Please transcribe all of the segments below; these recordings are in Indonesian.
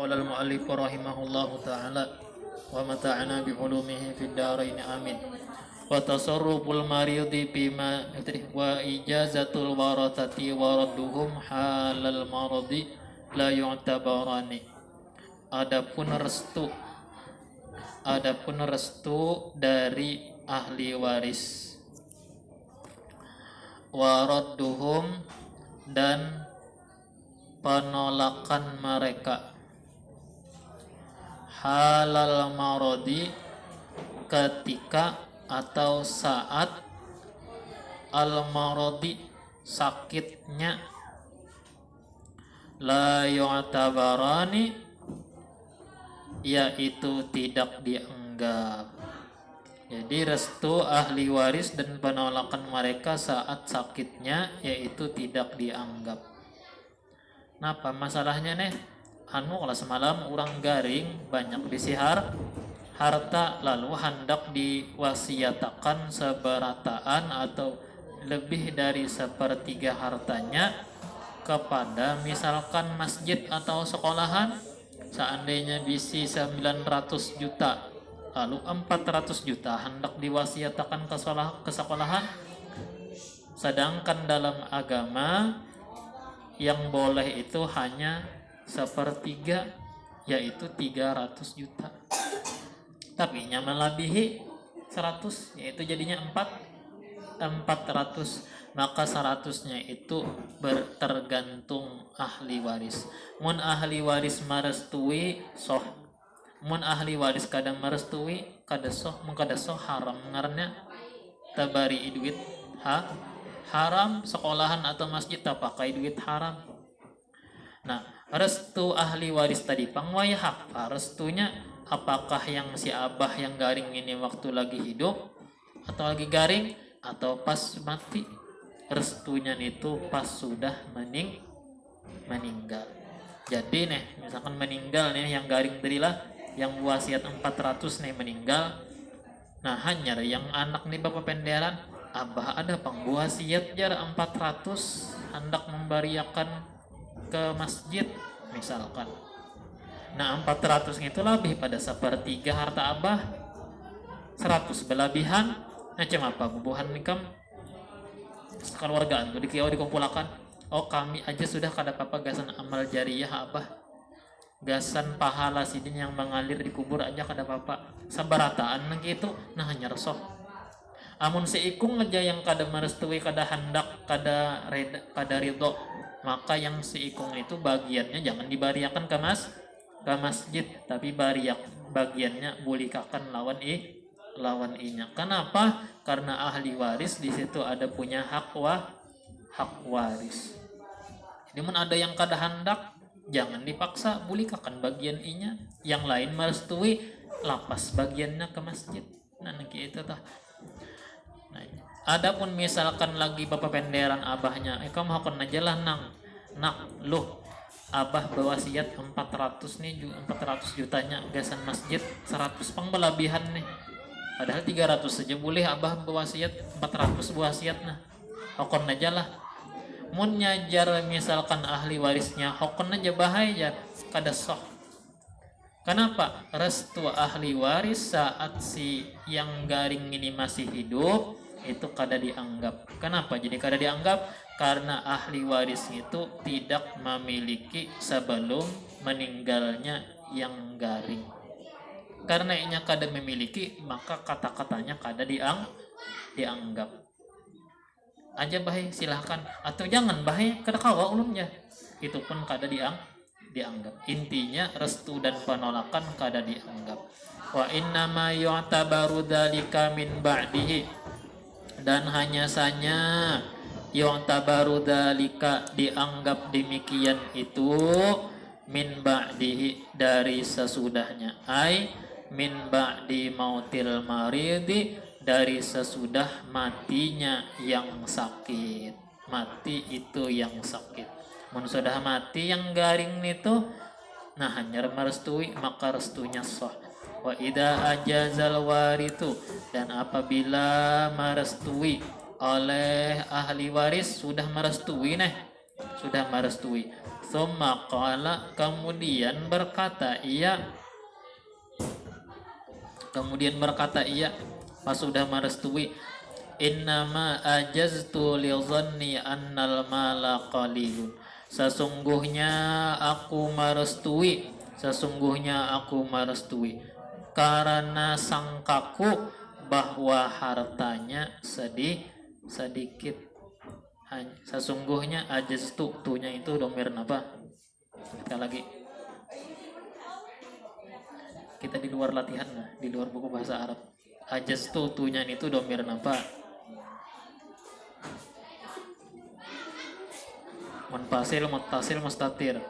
qala al-mu'allif rahimahullahu ta'ala wa mata'ana bi ulumihi fid darain amin. Wa tasarruful maridi bima wa ijazatul warathati wa radduhum halal maradi la yu'tabarani. Adapun restu dari ahli waris, wa radduhum dan penolakan mereka, halal marodi ketika atau saat al marodi sakitnya, la yu'tabarani yaitu tidak dianggap. Jadi restu ahli waris dan penolakan mereka saat sakitnya yaitu tidak dianggap. Napa masalahnya nih? Kalau semalam orang garing banyak disihar harta lalu hendak diwasiatakan seberataan atau lebih dari sepertiga hartanya kepada misalkan masjid atau sekolahan. Seandainya bisi 900 juta lalu 400 juta hendak diwasiatakan ke sekolahan, sedangkan dalam agama yang boleh itu hanya sepertiga, yaitu 300 juta. Tapi nya melebihi 100, yaitu jadinya 400. Maka 100-nya itu tergantung ahli waris. Mun ahli waris merestui soh, mun ahli waris kada merestui kada soh, mun kada soh haram ngarnya tabari duit haram, sekolahan atau masjid tak pakai duit haram. Nah, restu ahli waris tadi pangwaya hak. Restunya apakah yang si abah yang garing ini waktu lagi hidup atau lagi garing atau pas mati? Restunya itu pas sudah meninggal. Jadi nih, misalkan meninggal nih yang garing terilah yang wasiat 400 nih meninggal. Nah, hanya yang anak nih bapak penderan abah ada pangwasiat jar 400 hendak memberiakan ke masjid misalkan. Nah 400 itu lebih pada sepertiga harta abah, 100 berlebihan. Nah cuma apa bubuhan nikam keluargaan tuh dikumpulkan. Oh kami aja sudah kada apa gasan amal jariyah abah, gasan pahala sidin yang mengalir di kubur aja kada apa sabarataan gitu. Nah hanya resok amun seikung aja yang kada merestui, kada hendak, kada ridho, maka yang seikung itu bagiannya jangan dibariakan ke masjid, tapi bagiannya bulikakan lawan inya. Kenapa? Karena ahli waris di situ ada punya hak waris. Jadi mun ada yang kada hendak, jangan dipaksa, bulikakan bagian inya. Yang lain merestui, lapas bagiannya ke masjid. Nah gitu tah. Nah, adapun misalkan lagi bapak penderan abahnya, kamu hakon aja lah nak loh abah berwasiat 400 nih, 400 jutanya gasan masjid 100 pang berlebihan nih, padahal 300 saja boleh abah berwasiat 400 berwasiat. Nah hakon aja lah. Mun nyajar misalkan ahli warisnya hakon aja bahaya kada soh. Kenapa? Restu ahli waris saat si yang garing ini masih hidup itu kada dianggap. Kenapa jadi kada dianggap? Karena ahli waris itu tidak memiliki sebelum meninggalnya yang garing. Karena inya kada memiliki, maka kata-katanya kada dianggap. Aja bahaya silahkan, atau jangan bahaya kada kawa ulumnya. Itu pun kada dianggap. Intinya restu dan penolakan kada dianggap. Wa inna ma yu'tabaru dzalika min ba'dihi, dan hanya saja yu'tabaru dzalika dianggap demikian itu min ba'dihi dari sesudahnya, ai min ba'di mautil maridi dari sesudah matinya yang sakit. Mati itu yang sakit. Mun sudah mati yang garing itu, nah hanya merestui maka restunya sah. Wa idza ajazal waritu, dan apabila merestui oleh ahli waris sudah merestui Tsumma qala, kemudian berkata ia, pas sudah merestui, innama ajaztu li dhanni annal mala qalilun, sesungguhnya aku merestui karena sangkaku bahwa hartanya sedikit. Sesungguhnya ajaztu, tunya itu domir apa? Sekali lagi, kita di luar latihan, di luar buku bahasa Arab. Ajaztu, tunya itu domir apa? Munfasil, muttasil, mustatir.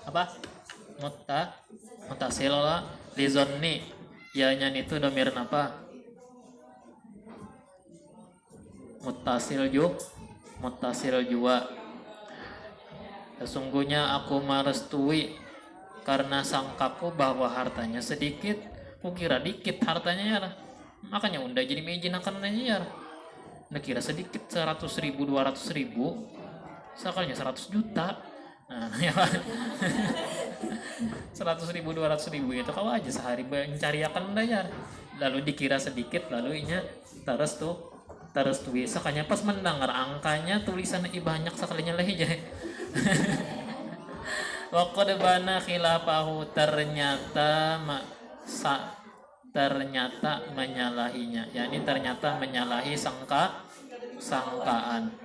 Apa? Muttasil lah. Lizonni, ya-nya itu domir apa? Muttasil jua. Sesungguhnya aku merestui karena sangkaku bahwa hartanya sedikit. Kukira dikit hartanya ya, makanya unda jadi mejinakan aja ya. Unda kira sedikit 100.000, 200.000, sekalinya 100 juta. Nah, ya 100.000, 200.000 itu kau aja sehari mencariakan unda ya. Lalu dikira sedikit, lalu inya terus tulis. Sekalinya pas mendengar angkanya tulisan banyak, sekalinya lah aja. Waqad bana khilafahu, ternyata menyalahinya, yakni ternyata menyalahi sangkaan.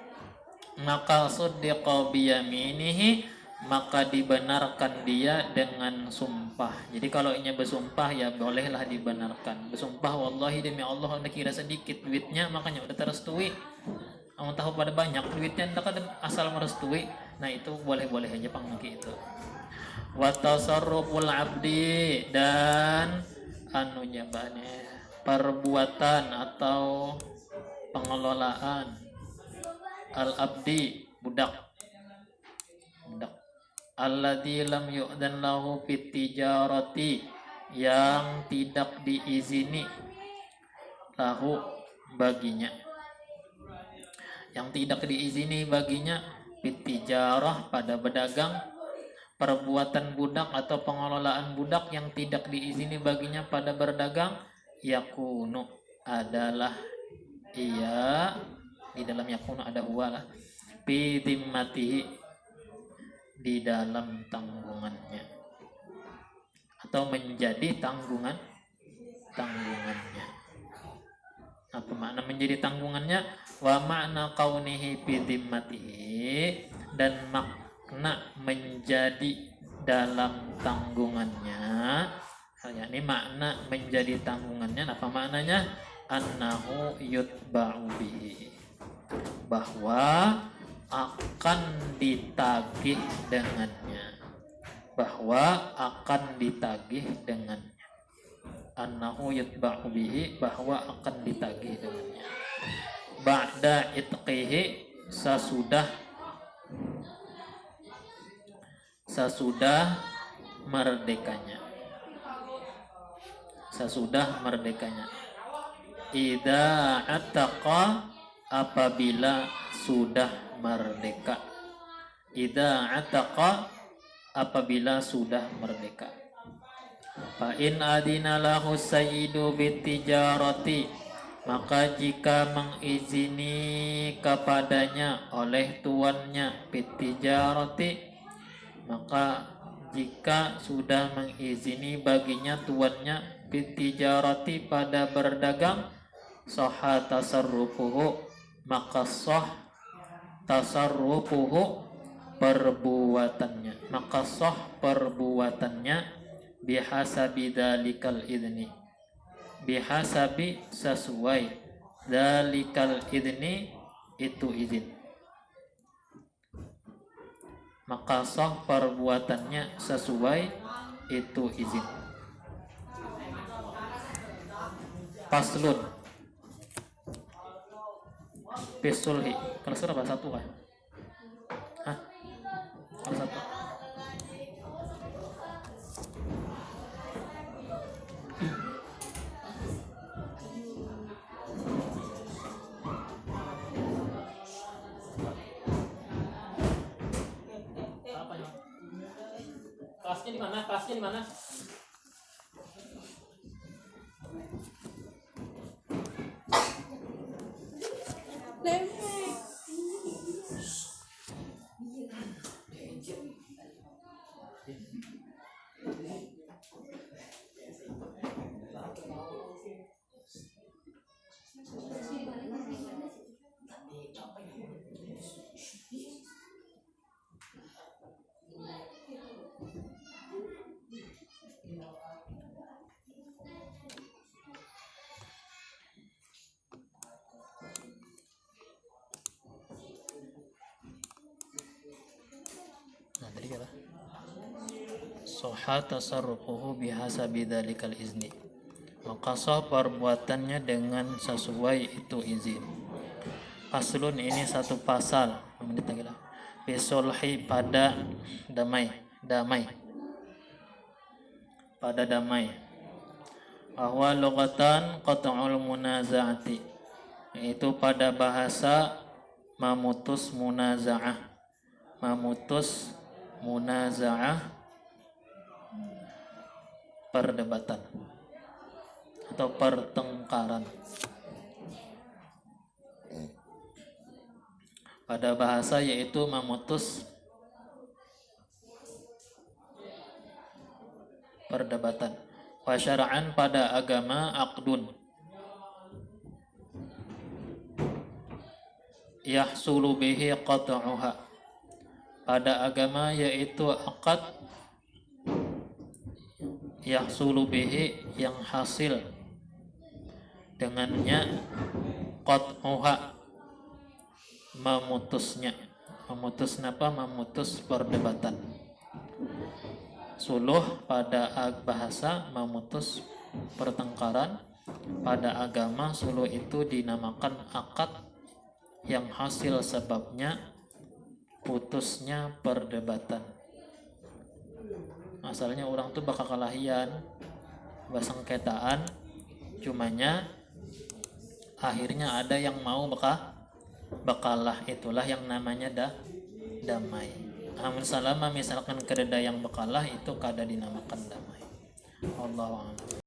Maka suddiqa biyaminihi, maka dibenarkan dia dengan sumpah. Jadi kalau inya bersumpah ya bolehlah dibenarkan. Bersumpah wallahi demi Allah anda kira sedikit duitnya, makanya udah terestui. Kamu tahu pada banyak duitnya anda kan asal merestui. Nah itu boleh-boleh aja pangki itu. Wa tasarruful abdi, dan anunya bane perbuatan atau pengelolaan al abdi budak alladzi lam yu'dan lahu fit tijarati, yang tidak diizini lahu baginya, fit tijarah pada berdagang. Perbuatan budak atau pengelolaan budak yang tidak diizini baginya pada berdagang, yakunu adalah ia, di dalam yakunu ada huwa lah, fi dhimmatihi, di dalam tanggungannya atau menjadi tanggungannya. Apa makna menjadi tanggungannya? Wa makna kaunihi fi dhimmatihi, dan makna menjadi dalam tanggungannya, yakni makna menjadi tanggungannya. Apa maknanya? Annahu yutba'u bihi, bahwa akan ditagih dengannya. Annahu yutba'u bihi, bahwa akan ditagih dengannya. Ba'da itqihi, sesudah merdekanya. Idza ataqa, apabila sudah merdeka. Fa in adina lahu sayyidu bitijarati, maka jika mengizini kepadanya oleh tuannya bitijarati, maka jika sudah mengizini baginya tuannya bitijarati pada berdagang, sahha tasarrufuhu, maka sah tasarrufuhu, perbuatannya, bihasabi dalikal idni, sesuai dalikal idni, itu izin. Maka sah perbuatannya sesuai itu izin. Faslun bisulhi, kalau surah bahasa satu kan? Kalau satu. Kelasnya di mana? Kelasnya di mana? Nah, tadi kata soha tasarrufuhu bihasabi dzalikal izni, maka sah perbuatannya dengan sesuai itu izin. Faslun, ini satu pasal, bisulhi pada damai pada damai. Bahwa lughatan qat'ul munazaati, yaitu pada bahasa memutus munaza'ah perdebatan atau pertengkaran. Pada bahasa yaitu memutus perdebatan. Wa syar'an, pada agama aqdun yahsulu bihi qat'uha, pada agama yaitu akad yahsulu bihi, yang hasil dengannya, qat'uha, memutus perdebatan. Suluh pada bahasa memutus pertengkaran, pada agama suluh itu dinamakan akad yang hasil sebabnya putusnya perdebatan. Asalnya orang tuh bakal kalahian, basengketaan, cumanya akhirnya ada yang mau bakalah, itulah yang namanya damai. Amun salama misalkan kededa yang bakalah, itu kada dinamakan damai. Allahu a'lam.